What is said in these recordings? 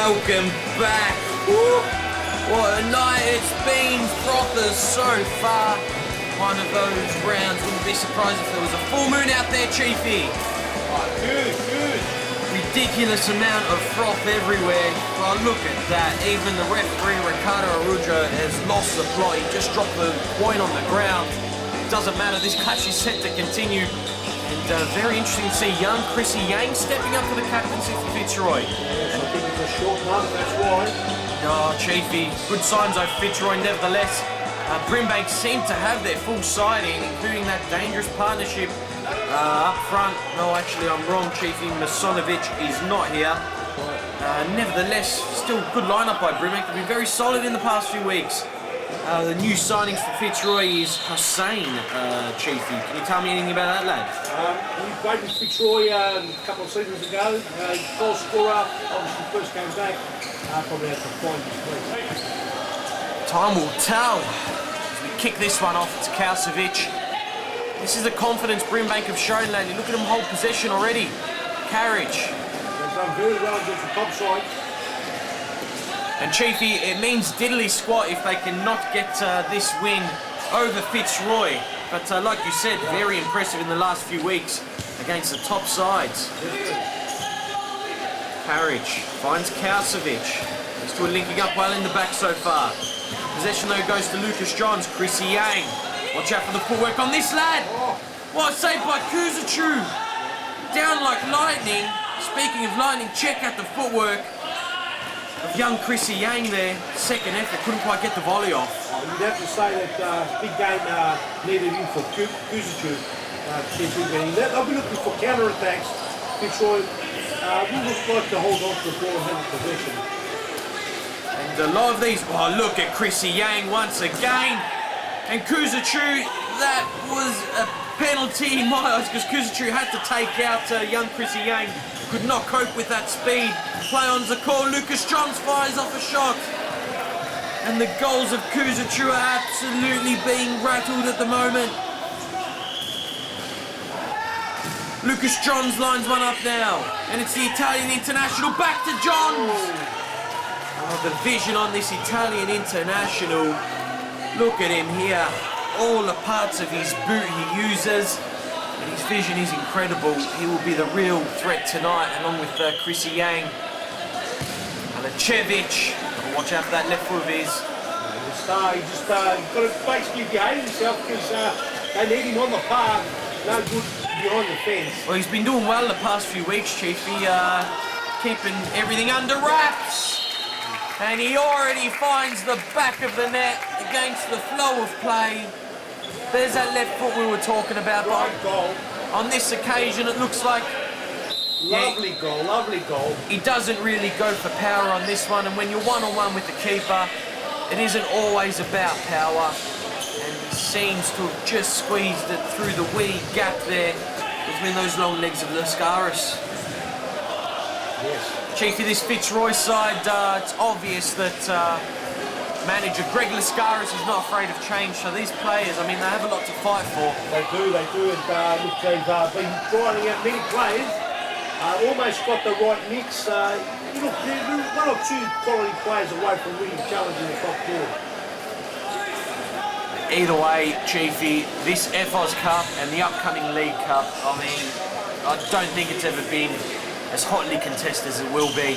welcome back. Woo. What a night it's been, frothers, so far. One of those rounds, wouldn't be surprised if there was a full moon out there, Chiefy. Oh, good. Ridiculous amount of froth everywhere. Well, look at that. Even the referee, Ricardo Arujo, has lost the plot. He just dropped the point on the ground. Doesn't matter, this clash is set to continue. And very interesting to see young Chrissy Yang stepping up for the captaincy for Fitzroy. Yes, I think it's a short run, that's why. Oh, Chiefy, good signs of Fitzroy nevertheless. Brimbank seem to have their full side in, including that dangerous partnership up front. No, actually, I'm wrong, Chiefy. Masonovic is not here. Nevertheless, still good lineup by Brimbank. They've been very solid in the past few weeks. The new signings for Fitzroy is Hussein, Chiefy. Can you tell me anything about that lad? He played with Fitzroy a couple of seasons ago. Goal scorer, obviously first came back. Probably had to find his feet. Time will tell. As we kick this one off, it's Kausovic. This is the confidence Brimbank have shown lately. Look at them hold possession already. Carriage. They've done very well against the top side. And Chiefy, it means diddly squat if they cannot get this win over Fitzroy. But like you said, very impressive in the last few weeks against the top sides. Carriage finds Kausovic. These two are linking up well in the back so far. Possession though goes to Lucas Johns. Chrissy Yang. Watch out for the footwork on this lad. What a save by Kuzachu. Down like lightning. Speaking of lightning, check out the footwork of young Chrissy Yang there. Second effort, couldn't quite get the volley off. You'd have to say that big game needed him for Kuzachu. They'll be looking for counter-attacks. Fitzroy will look like to hold on to the ball and have possession. And a lot of these, oh look at Chrissy Yang once again. And Kuzachu, that was a penalty in my eyes because Kuzachu had to take out young Chrissy Yang. Could not cope with that speed. Play on's the call. Lucas Johns fires off a shot. And the goals of Kuzachu are absolutely being rattled at the moment. Lucas Johns lines one up now. And it's the Italian international. Back to Johns. Oh, the vision on this Italian international. Look at him here. All the parts of his boot he uses. And his vision is incredible. He will be the real threat tonight, along with Chrissy Yang. Alacevic. Watch out for that left foot of his. He just got to basically behave himself because they need him on the park. No good behind the fence. Well, he's been doing well the past few weeks, Chief. He keeping everything under wraps. And he already finds the back of the net against the flow of play. There's that left foot we were talking about. Right goal. On this occasion, it looks like... Lovely goal. He doesn't really go for power on this one, and when you're one-on-one with the keeper, it isn't always about power. And he seems to have just squeezed it through the wee gap there between those long legs of Lascaris. Yes. Chiefy, this Fitzroy side, it's obvious that manager Greg Lascaris is not afraid of change. So these players, I mean, they have a lot to fight for. They do. And look, they've been trying out many players. Almost got the right mix. Look, they're one or two quality players away from really challenging the top four. Either way, Chiefy, this FOS Cup and the upcoming League Cup, I mean, I don't think it's ever been as hotly contested as it will be.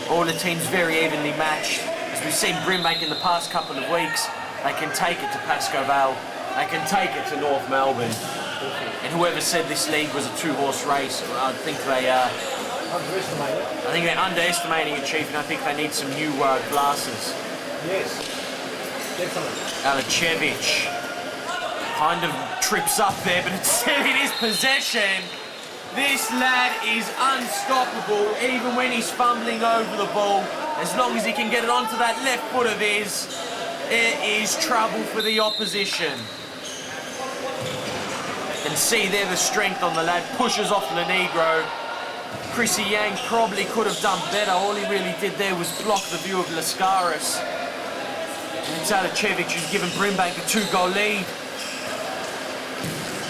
All the teams very evenly matched. As we've seen Brimbank in the past couple of weeks, they can take it to Pascoe Vale, they can take it to North Melbourne. And whoever said this league was a two-horse race, I think they're underestimating it, Chief, and I think they need some new glasses. Yes, definitely. Alacevic kind of trips up there, but it's still in his possession. This lad is unstoppable, even when he's fumbling over the ball. As long as he can get it onto that left foot of his, it is trouble for the opposition. You can see there the strength on the lad, pushes off the Negro. Chrissy Yang probably could have done better. All he really did there was block the view of Lascaris. And it's Alacevic who's given Brimbank a 2-goal lead.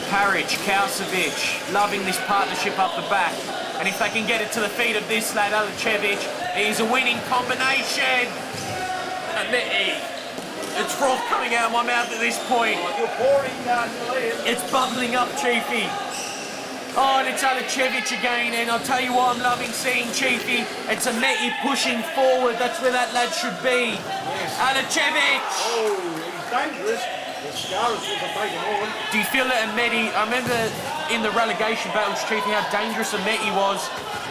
Carriage, Kausovic, loving this partnership up the back. And if they can get it to the feet of this lad, Alicevic, he's a winning combination. And it's froth coming out of my mouth at this point. You're pouring It's bubbling up, Chiefy. Oh, and it's Alicevic again, and I'll tell you what I'm loving seeing, Chiefy. It's a Meti pushing forward. That's where that lad should be. Yes. Alicevic! Oh, he's dangerous. The Scaras will take him on. Do you feel that Meti, I remember in the relegation battles, Chiefy, how dangerous Meti was.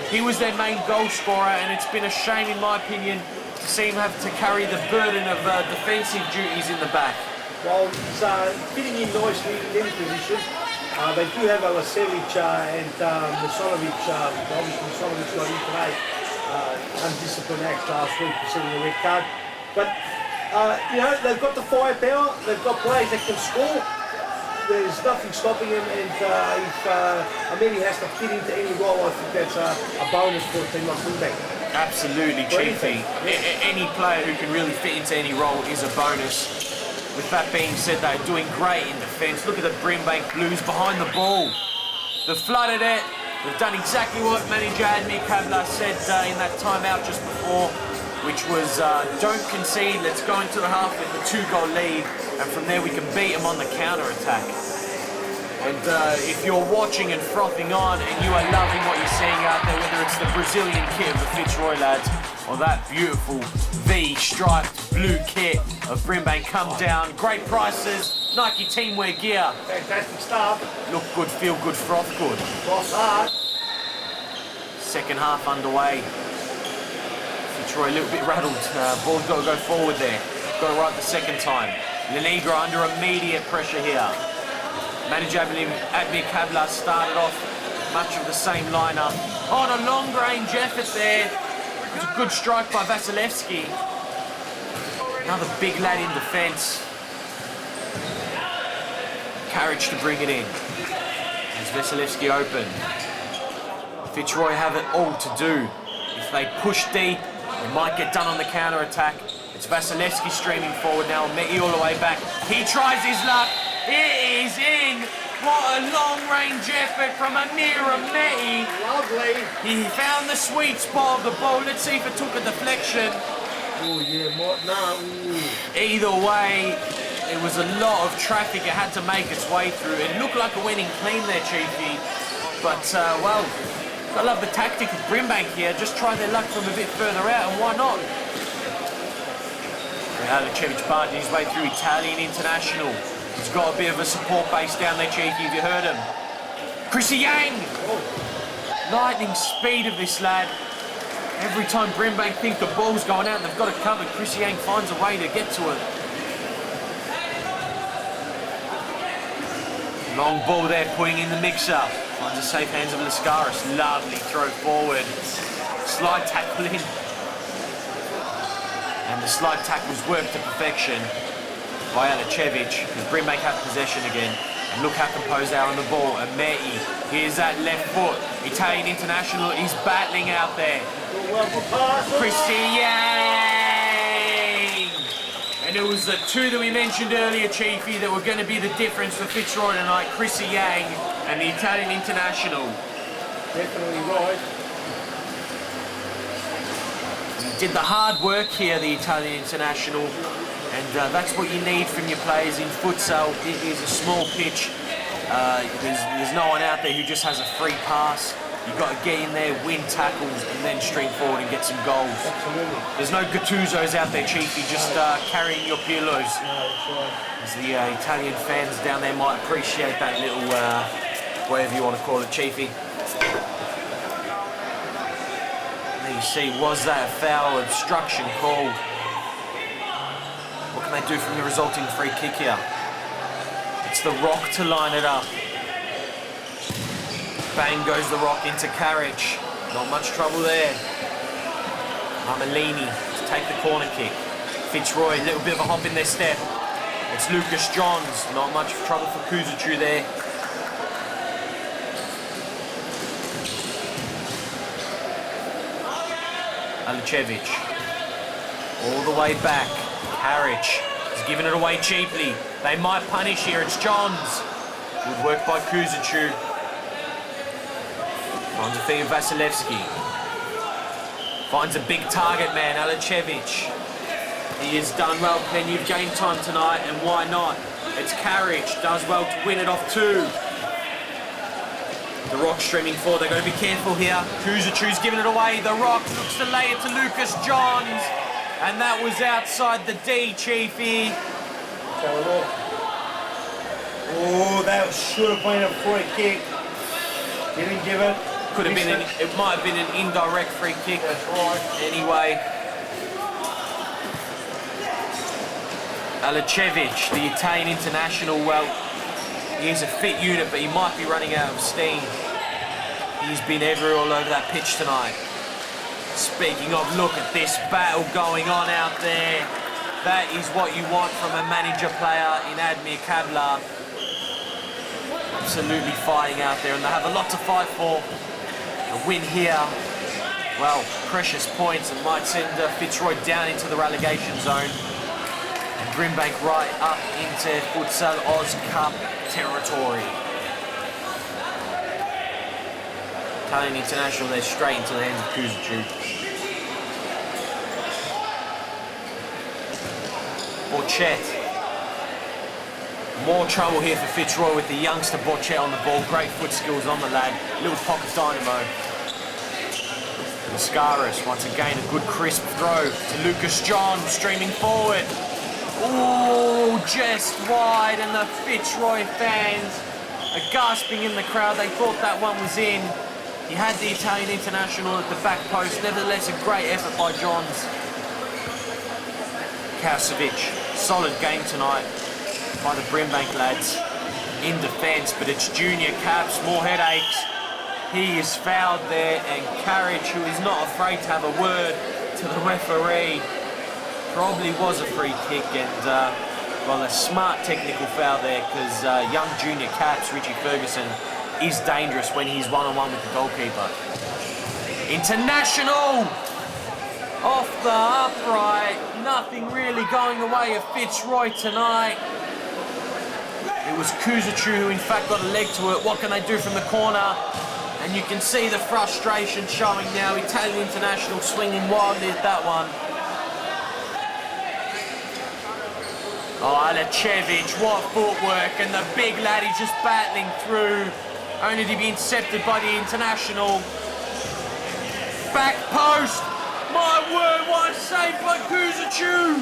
He was their main goal scorer, and it's been a shame, in my opinion, to see him have to carry the burden of defensive duties in the back. Well, he's fitting in nicely in position. They do have Alicevic and Musolovic. Obviously, Musolovic got in today. Undisciplined act last week for setting a red card. But, you know, they've got the firepower. They've got players that can score. There's nothing stopping him. And if Amedi has to fit into any role, I think that's a bonus for a team like Brimbank. Absolutely, Chiefy. Any player who can really fit into any role is a bonus. With that being said, they're doing great in defence. Look at the Brimbank Blues behind the ball. They've flooded it. They've done exactly what manager Admir Kabla said in that timeout just before, which was don't concede, let's go into the half with a 2-goal lead, and from there we can beat them on the counter-attack. And if you're watching and frothing on and you are loving what you're seeing out there, whether it's the Brazilian kit of the Fitzroy lads or that beautiful V-striped blue kit of Brimbank come down, great prices, Nike teamwear gear. Fantastic start. Look good, feel good, froth good. Cross hard. Second half underway. Fitzroy a little bit rattled. Ball's got to go forward there. Got it right the second time. Liga under immediate pressure here. Manager Admir Kabla started off much of the same lineup. On a long-range effort there. It was a good strike by Vasilevsky. Another big lad in defence. Courage to bring it in. There's Vasilevsky open. Fitzroy have it all to do. If they push deep, they might get done on the counter-attack. It's Vasilevsky streaming forward now, Meti all the way back. He tries his luck. It is in. What a long-range effort from Amira Meti. Lovely. He found the sweet spot of the ball. Let's see if it took a deflection. Oh, yeah, no. Either way, it was a lot of traffic it had to make its way through. It looked like a winning clean there, Chiefy. But, well, I love the tactic of Brimbank here. Just try their luck from a bit further out, and why not? Alicevic barging his way through, Italian international. He's got a bit of a support base down there, Cheeky, if you heard him. Chrissy Yang! Lightning speed of this lad. Every time Brimbank think the ball's going out and they've got it covered, Chrissy Yang finds a way to get to it. Long ball there, putting in the mixer. Finds the safe hands of Lascaris. Lovely throw forward. Slide tackle in. And the slide tackles work to perfection by Alicevic, because Brimbank have possession again. And look how composed they are on the ball. And Meti, here's that left foot. Italian international, he's battling out there. Chrissy Yang! And it was the two that we mentioned earlier, Chiefy, that were going to be the difference for Fitzroy tonight. Chrissy Yang and the Italian international. Definitely right. Did the hard work here, the Italian international, and that's what you need from your players in futsal. It is a small pitch. There's no one out there who just has a free pass. You've got to get in there, win tackles, and then stream forward and get some goals. Absolutely. There's no Gattusos out there, Chiefy, just carrying your Pirlos. No, that's right. As the Italian fans down there might appreciate that little, whatever you want to call it, Chiefy. You see, was that a foul obstruction called? What can they do from the resulting free kick here? It's the Rock to line it up. Bang goes the Rock into Karic. Not much trouble there. Armelini to take the corner kick. Fitzroy, a little bit of a hop in their step. It's Lucas Johns. Not much trouble for Kuzuchu there. Alicevic, all the way back. Karic is giving it away cheaply. They might punish here. It's Johns. Good work by Kuzuchu. Finds a thing of Vasilevsky. Finds a big target man, Alicevic. He has done well, plenty of game time tonight, and why not? It's Carriage, does well to win it off too. The Rock streaming forward, they've got to be careful here. Kuzichu's giving it away. The Rock looks to lay it to Lucas Johns. And that was outside the D, Chiefy. Oh, that should have been a free kick. Didn't give it. Could have been, it might have been an indirect free kick. That's right. Anyway. Alicevic, the Italian international, well, he is a fit unit, but he might be running out of steam. He's been everywhere all over that pitch tonight. Speaking of, look at this battle going on out there. That is what you want from a manager player in Admir Kabla. Absolutely fighting out there, and they have a lot to fight for. A win here, well, precious points, and might send Fitzroy down into the relegation zone. And Brimbank right up into Futsal Oz Cup territory. Italian international, they're straight into the hands of Kuzichu. Borchet. More trouble here for Fitzroy with the youngster Borchet on the ball. Great foot skills on the lad. Little pocket dynamo. Mascaris, once again, a good crisp throw to Lucas John, streaming forward. Ooh, just wide, and the Fitzroy fans are gasping in the crowd. They thought that one was in. He had the Italian international at the back post. Nevertheless, a great effort by Johns. Kausovic, solid game tonight by the Brimbank lads in defence, but it's junior Caps, more headaches. He is fouled there, and Carriage, who is not afraid to have a word to the referee, probably was a free kick, and well, a smart technical foul there, because young junior Caps, Richie Ferguson, is dangerous when he's one-on-one with the goalkeeper. International! Off the upright, nothing really going the way of Fitzroy tonight. It was Kuzichu who in fact got a leg to it. What can they do from the corner? And you can see the frustration showing now. Italian international swinging wildly at that one. Oh, Alicevic, what footwork, and the big lad is just battling through, only to be intercepted by the international. Back post, my word, what a save by Kuzichu!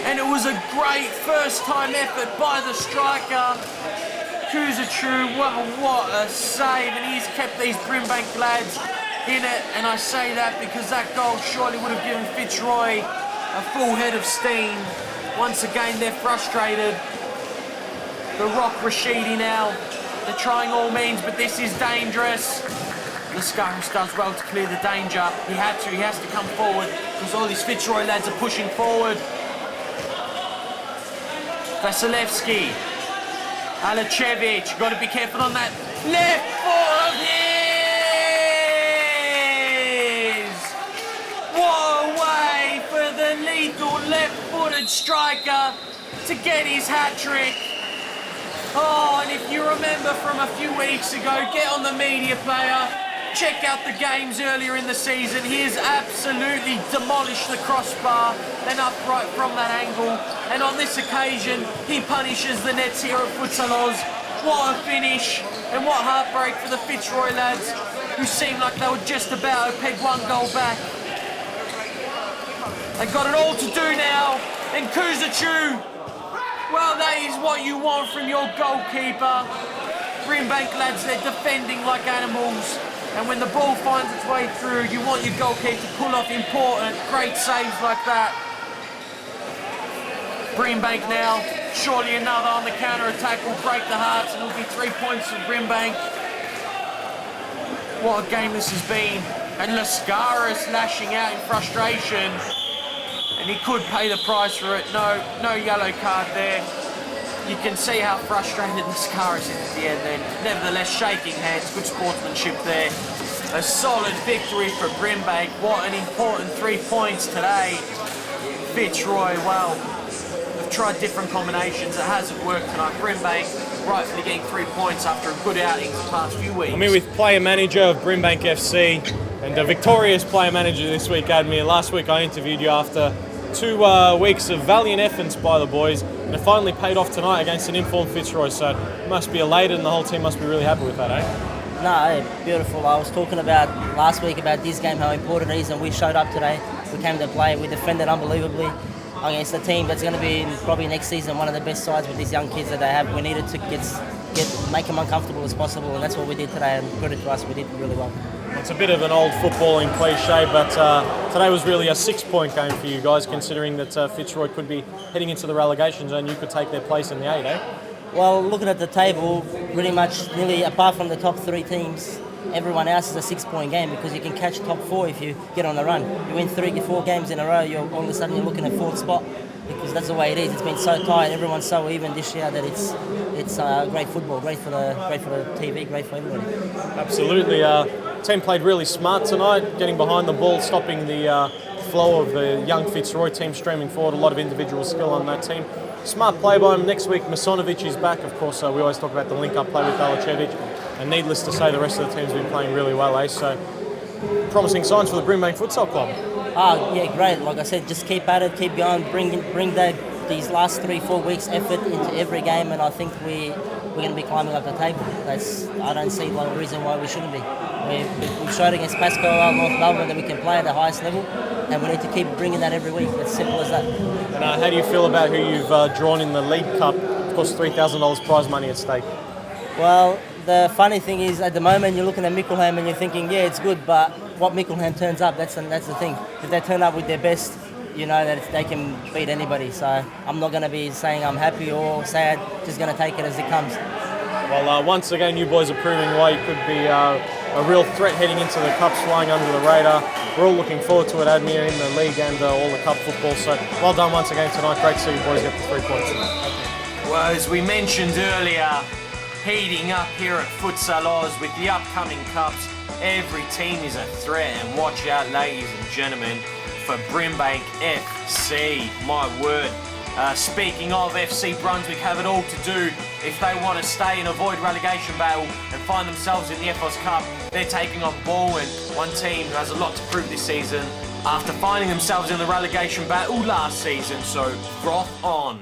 And it was a great first-time effort by the striker. Kuzichu, well, what a save, and he's kept these Brimbank lads in it, and I say that because that goal surely would have given Fitzroy a full head of steam. Once again, they're frustrated. The Rock Rashidi now, they're trying all means, but this is dangerous. Lascaris does well to clear the danger. He has to come forward, because all these Fitzroy lads are pushing forward. Vasilevsky, Alicevic, got to be careful on that left foot of his! What a way for the lethal left-footed striker to get his hat-trick. Oh, and if you remember from a few weeks ago, get on the media player, check out the games earlier in the season. He has absolutely demolished the crossbar, then upright from that angle. And on this occasion, he punishes the nets here at Futsalroos. What a finish, and what heartbreak for the Fitzroy lads, who seemed like they were just about to peg one goal back. They've got it all to do now, and Kuzichu, well, that is what you want from your goalkeeper. Brimbank lads, they're defending like animals. And when the ball finds its way through, you want your goalkeeper to pull off important, great saves like that. Brimbank now, surely another on the counter-attack will break the hearts, and it'll be 3 points for Brimbank. What a game this has been. And Lascaris lashing out in frustration. And he could pay the price for it. No yellow card there. You can see how frustrated Lascaris is at the end then. Nevertheless, shaking hands, good sportsmanship there. A solid victory for Brimbank. What an important 3 points today. Fitzroy, well, we've tried different combinations. It hasn't worked tonight. Brimbank rightfully getting 3 points after a good outing the past few weeks. I'm here with player manager of Brimbank FC and a victorious player manager this week, Admir. Last week I interviewed you after 2 weeks of valiant efforts by the boys, and it finally paid off tonight against an informed Fitzroy, so it must be elated and the whole team must be really happy with that, eh? No, beautiful. I was talking about last week about this game, how important it is, and we showed up today. We came to play. We defended unbelievably against a team that's going to be probably next season one of the best sides with these young kids that they have. We needed to make them uncomfortable as possible, and that's what we did today. And credit to us, we did really well. It's a bit of an old footballing cliche, but today was really a 6-point game for you guys, considering that Fitzroy could be heading into the relegation zone. You could take their place in the 8, eh? Well, looking at the table, pretty much nearly apart from the top 3 teams, everyone else is a 6-point game because you can catch top 4 if you get on the run. You win 3-4 games in a row, you're all of a sudden you're looking at 4th spot because that's the way it is. It's been so tight, everyone's so even this year that it's great football, great for the TV, great for everybody. Absolutely. Team played really smart tonight, getting behind the ball, stopping the flow of the young Fitzroy team streaming forward. A lot of individual skill on that team. Smart play by him. Next week, Masanovic is back. Of course, we always talk about the link-up play with Balacevic. And needless to say, the rest of the team's been playing really well, eh? So, promising signs for the Brimbank Futsal Club. Yeah, great. Like I said, just keep at it, keep going, bring these last 3-4 weeks effort into every game, and I think we're going to be climbing up the table. I don't see one reason why we shouldn't be. We've showed against Pascoe, North Melbourne, that we can play at the highest level, and we need to keep bringing that every week. It's simple as that. And how do you feel about who you've drawn in the League Cup? Of course, $3,000 prize money at stake. Well, the funny thing is, at the moment, you're looking at Mickleham and you're thinking, yeah, it's good, but what Mickleham turns up, that's the thing. If they turn up with their best, you know that they can beat anybody. So I'm not going to be saying I'm happy or sad, just going to take it as it comes. Well, once again, you boys are proving why you could be a real threat heading into the Cups, flying under the radar. We're all looking forward to it, Admir, in the league and all the Cup football. So well done once again tonight. Great to see you boys get the 3 points. Well, as we mentioned earlier, heating up here at Futsalroos with the upcoming Cups, every team is a threat, and watch out, ladies and gentlemen, for Brimbank FC, my word. Speaking of FC, Brunswick have it all to do if they want to stay and avoid relegation battle and find themselves in the FOS Cup. They're taking on Ball, and one team who has a lot to prove this season after finding themselves in the relegation battle last season, so froth on.